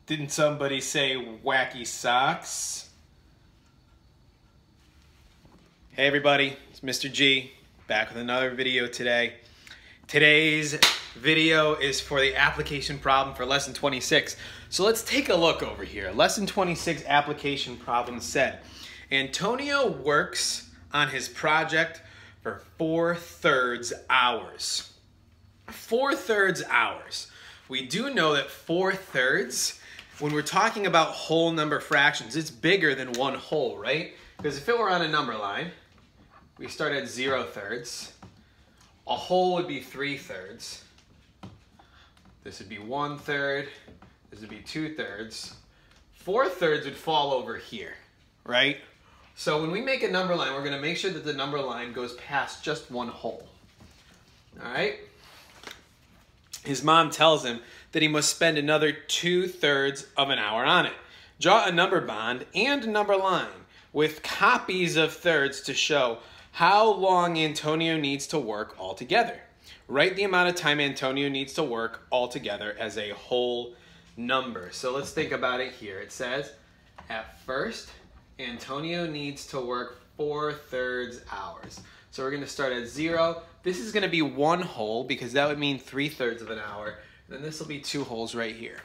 Didn't somebody say wacky socks? Hey everybody, it's Mr. G, back with another video today. Today's video is for the application problem for lesson 26. So let's take a look over here. Lesson 26 application problem said, Antonio works on his project for 4/3 hours. 4/3 hours. We do know that 4/3, when we're talking about whole number fractions, it's bigger than one whole, right? Because if it were on a number line, we start at 0/3. A whole would be 3/3. This would be 1/3. This would be 2/3. 4/3 would fall over here, right? So when we make a number line, we're going to make sure that the number line goes past just one whole. All right? His mom tells him that he must spend another 2/3 of an hour on it. Draw a number bond and a number line with copies of thirds to show how long Antonio needs to work altogether. Write the amount of time Antonio needs to work altogether as a whole number. So let's think about it here. It says, at first, Antonio needs to work 4/3 hours. So we're going to start at 0. This is going to be one whole because that would mean 3/3 of an hour. And then this will be 2 wholes right here.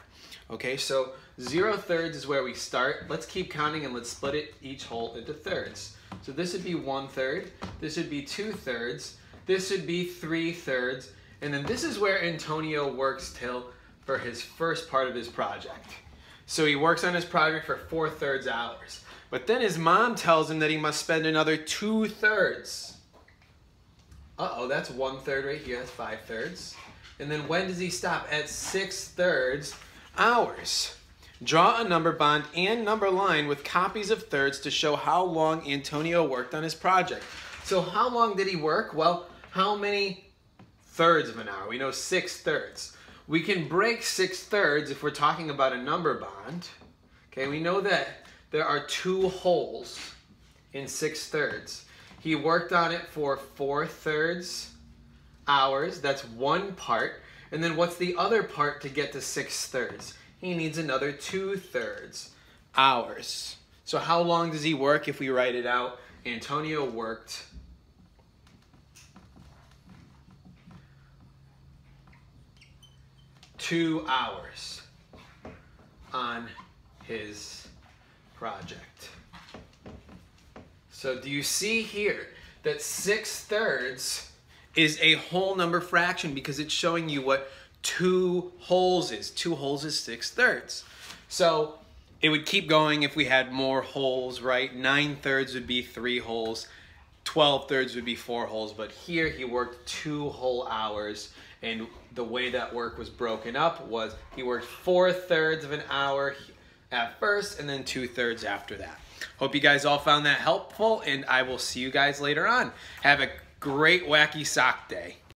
Okay, so 0/3 is where we start. Let's keep counting and let's split it each whole into thirds. So this would be 1/3. This would be 2/3. This would be 3/3. And then this is where Antonio works till for his first part of his project. So he works on his project for 4/3 hours. But then his mom tells him that he must spend another 2/3. Uh-oh, that's 1/3 right here. That's 5/3. And then when does he stop? At 6/3 hours. Draw a number bond and number line with copies of thirds to show how long Antonio worked on his project. So how long did he work? Well, how many thirds of an hour? We know 6/3. We can break 6/3 if we're talking about a number bond. Okay, we know that there are 2 wholes in 6/3. He worked on it for 4/3 hours. That's one part. And then what's the other part to get to 6/3? He needs another 2/3 hours. So how long does he work if we write it out? Antonio worked 2 hours on his project. So do you see here that 6/3 is a whole number fraction because it's showing you what 2 wholes is. 2 wholes is 6/3. So it would keep going if we had more wholes, right? 9/3 would be 3 wholes. 12/3 would be 4 wholes. But here he worked 2 whole hours. And the way that work was broken up was he worked 4/3 of an hour at first and then 2/3 after that. Hope you guys all found that helpful, and I will see you guys later on. Have a great wacky sock day.